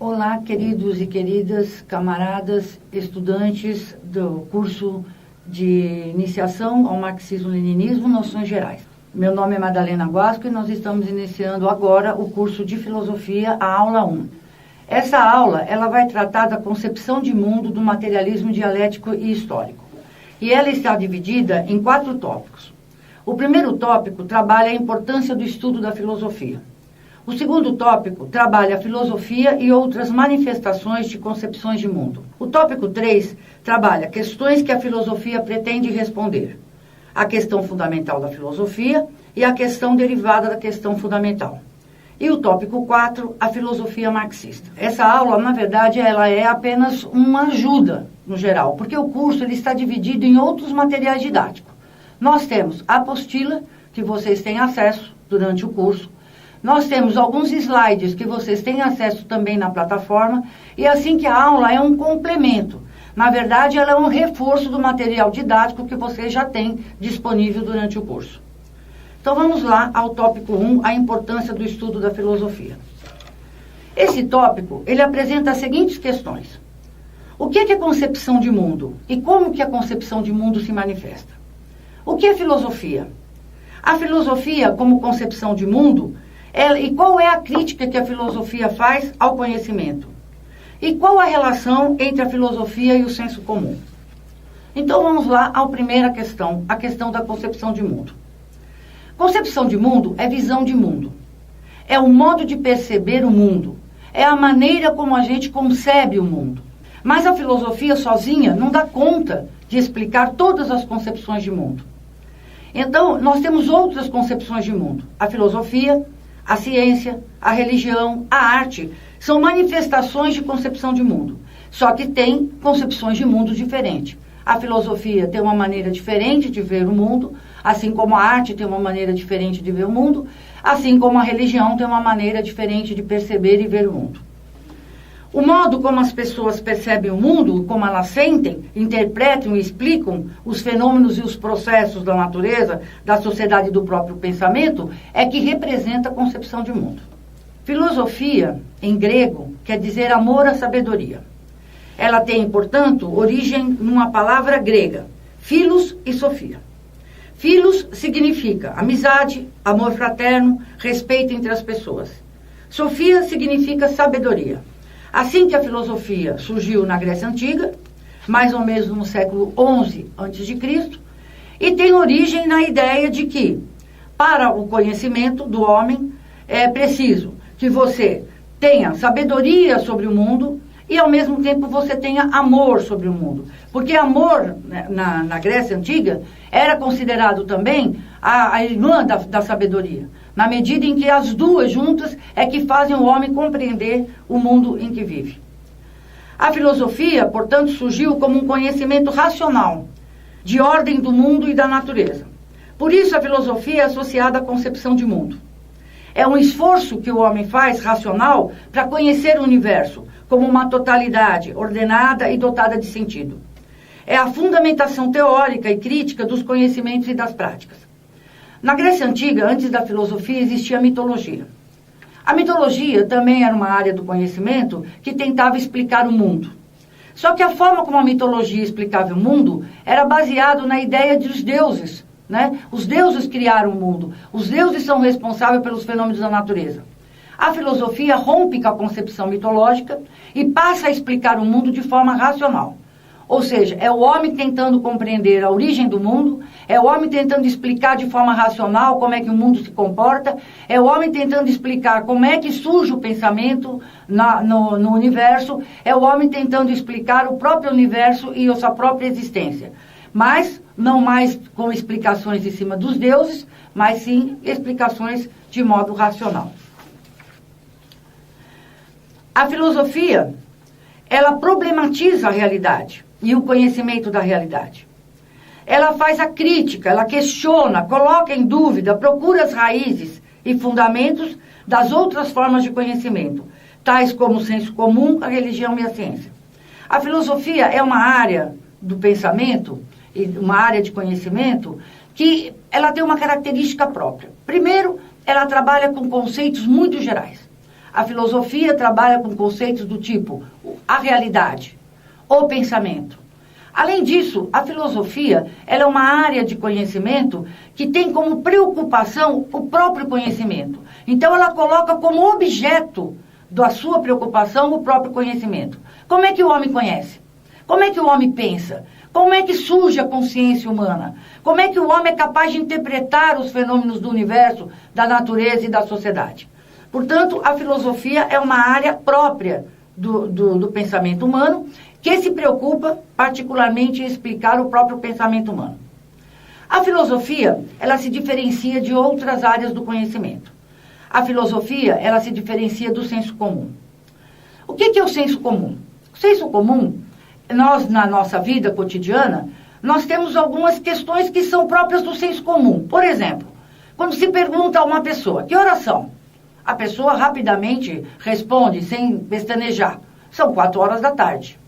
Olá, queridos e queridas camaradas, estudantes do curso de iniciação ao marxismo-leninismo, noções gerais. Meu nome é Madalena Guasco e nós estamos iniciando agora o curso de filosofia, a aula 1. Essa aula, ela vai tratar da concepção de mundo do materialismo dialético e histórico. E ela está dividida em 4 tópicos. O primeiro tópico trabalha a importância do estudo da filosofia. O segundo tópico trabalha a filosofia e outras manifestações de concepções de mundo. O tópico 3 trabalha questões que a filosofia pretende responder. A questão fundamental da filosofia e a questão derivada da questão fundamental. E o tópico 4, a filosofia marxista. Essa aula, na verdade, ela é apenas uma ajuda, no geral, porque o curso ele está dividido em outros materiais didáticos. Nós temos a apostila, que vocês têm acesso durante o curso. Nós temos alguns slides que vocês têm acesso também na plataforma, e assim que a aula é um complemento. Na verdade, ela é um reforço do material didático que vocês já têm disponível durante o curso. Então vamos lá ao tópico 1, a importância do estudo da filosofia. Esse tópico, ele apresenta as seguintes questões. O que é concepção de mundo? E como que a concepção de mundo se manifesta? O que é filosofia? A filosofia, como concepção de mundo, e qual é a crítica que a filosofia faz ao conhecimento? E qual a relação entre a filosofia e o senso comum? Então vamos lá à primeira questão, a questão da concepção de mundo. Concepção de mundo é visão de mundo. É o modo de perceber o mundo. É a maneira como a gente concebe o mundo. Mas a filosofia sozinha não dá conta de explicar todas as concepções de mundo. Então, nós temos outras concepções de mundo. A filosofia, a ciência, a religião, a arte, são manifestações de concepção de mundo. Só que tem concepções de mundo diferentes. A filosofia tem uma maneira diferente de ver o mundo, assim como a arte tem uma maneira diferente de ver o mundo, assim como a religião tem uma maneira diferente de perceber e ver o mundo. O modo como as pessoas percebem o mundo, como elas sentem, interpretam e explicam os fenômenos e os processos da natureza, da sociedade e do próprio pensamento, é que representa a concepção de mundo. Filosofia, em grego, quer dizer amor à sabedoria. Ela tem, portanto, origem numa palavra grega, philos e sofia. Philos significa amizade, amor fraterno, respeito entre as pessoas. Sofia significa sabedoria. Assim que a filosofia surgiu na Grécia Antiga, mais ou menos no século XI a.C., e tem origem na ideia de que, para o conhecimento do homem, é preciso que você tenha sabedoria sobre o mundo e, ao mesmo tempo, você tenha amor sobre o mundo. Porque amor, né, na Grécia Antiga, era considerado também a irmã da sabedoria, na medida em que as duas juntas é que fazem o homem compreender o mundo em que vive. A filosofia, portanto, surgiu como um conhecimento racional, de ordem do mundo e da natureza. Por isso, a filosofia é associada à concepção de mundo. É um esforço que o homem faz, racional, para conhecer o universo, como uma totalidade ordenada e dotada de sentido. É a fundamentação teórica e crítica dos conhecimentos e das práticas. Na Grécia Antiga, antes da filosofia, existia a mitologia. A mitologia também era uma área do conhecimento que tentava explicar o mundo. Só que a forma como a mitologia explicava o mundo era baseado na ideia dos deuses, né? Os deuses criaram o mundo. Os deuses são responsáveis pelos fenômenos da natureza. A filosofia rompe com a concepção mitológica e passa a explicar o mundo de forma racional. Ou seja, é o homem tentando compreender a origem do mundo, é o homem tentando explicar de forma racional como é que o mundo se comporta, é o homem tentando explicar como é que surge o pensamento no universo, é o homem tentando explicar o próprio universo e a sua própria existência. Mas não mais com explicações em cima dos deuses, mas sim explicações de modo racional. A filosofia, ela problematiza a realidade e o conhecimento da realidade. Ela faz a crítica, ela questiona, coloca em dúvida, procura as raízes e fundamentos das outras formas de conhecimento, tais como o senso comum, a religião e a ciência. A filosofia é uma área do pensamento, uma área de conhecimento, que ela tem uma característica própria. Primeiro, ela trabalha com conceitos muito gerais. A filosofia trabalha com conceitos do tipo a realidade, o pensamento. Além disso, a filosofia ela é uma área de conhecimento que tem como preocupação o próprio conhecimento. Então, ela coloca como objeto da sua preocupação o próprio conhecimento. Como é que o homem conhece? Como é que o homem pensa? Como é que surge a consciência humana? Como é que o homem é capaz de interpretar os fenômenos do universo, da natureza e da sociedade? Portanto, a filosofia é uma área própria do pensamento humano que se preocupa particularmente em explicar o próprio pensamento humano. A filosofia, ela se diferencia de outras áreas do conhecimento. A filosofia, ela se diferencia do senso comum. O que é o senso comum? O senso comum, nós, na nossa vida cotidiana, nós temos algumas questões que são próprias do senso comum. Por exemplo, quando se pergunta a uma pessoa, que horas são? A pessoa rapidamente responde, sem pestanejar, são 4 horas da tarde.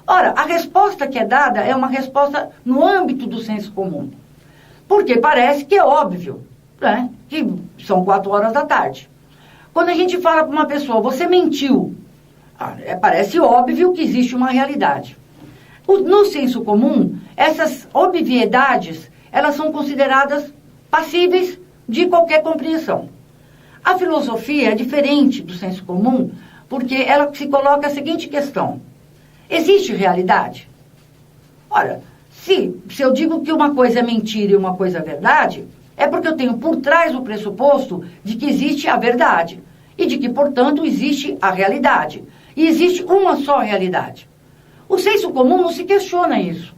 Ora, a resposta que é dada é uma resposta no âmbito do senso comum. Porque parece que é óbvio, né, que são 4 horas da tarde. Quando a gente fala para uma pessoa, você mentiu, parece óbvio que existe uma realidade. No senso comum, essas obviedades, elas são consideradas passíveis de qualquer compreensão. A filosofia é diferente do senso comum, porque ela se coloca a seguinte questão. Existe realidade? Ora, se eu digo que uma coisa é mentira e uma coisa é verdade, é porque eu tenho por trás o pressuposto de que existe a verdade e de que, portanto, existe a realidade. E existe uma só realidade. O senso comum não se questiona isso.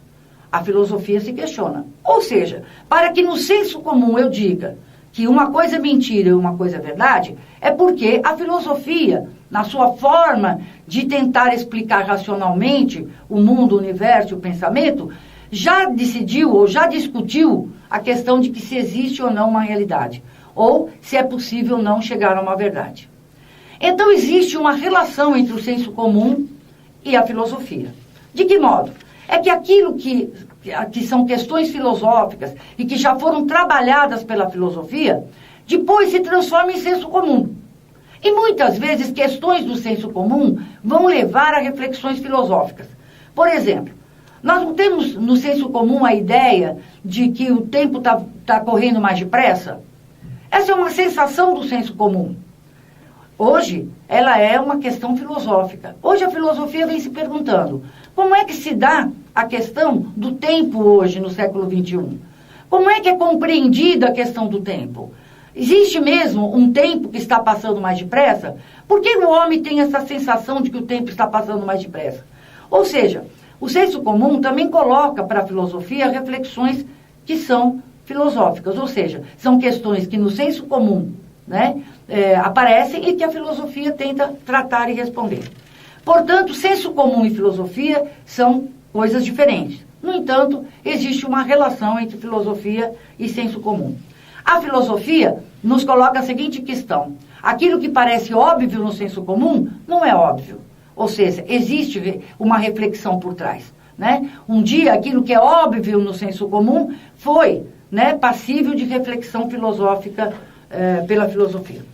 A filosofia se questiona. Ou seja, para que no senso comum eu diga que uma coisa é mentira e uma coisa é verdade, é porque a filosofia, na sua forma de tentar explicar racionalmente o mundo, o universo e o pensamento, já decidiu ou já discutiu a questão de que se existe ou não uma realidade, ou se é possível ou não chegar a uma verdade. Então existe uma relação entre o senso comum e a filosofia. De que modo? É que aquilo que são questões filosóficas e que já foram trabalhadas pela filosofia, depois se transforma em senso comum. E muitas vezes questões do senso comum vão levar a reflexões filosóficas. Por exemplo, nós não temos no senso comum a ideia de que o tempo está correndo mais depressa? Essa é uma sensação do senso comum. Hoje, ela é uma questão filosófica. Hoje a filosofia vem se perguntando, como é que se dá a questão do tempo hoje, no século XXI? Como é que é compreendida a questão do tempo? Existe mesmo um tempo que está passando mais depressa? Por que o homem tem essa sensação de que o tempo está passando mais depressa? Ou seja, o senso comum também coloca para a filosofia reflexões que são filosóficas, ou seja, são questões que no senso comum, né, aparecem e que a filosofia tenta tratar e responder. Portanto, senso comum e filosofia são coisas diferentes. No entanto, existe uma relação entre filosofia e senso comum. A filosofia nos coloca a seguinte questão. Aquilo que parece óbvio no senso comum não é óbvio. Ou seja, existe uma reflexão por trás, né? Um dia, aquilo que é óbvio no senso comum foi, né, passível de reflexão filosófica pela filosofia.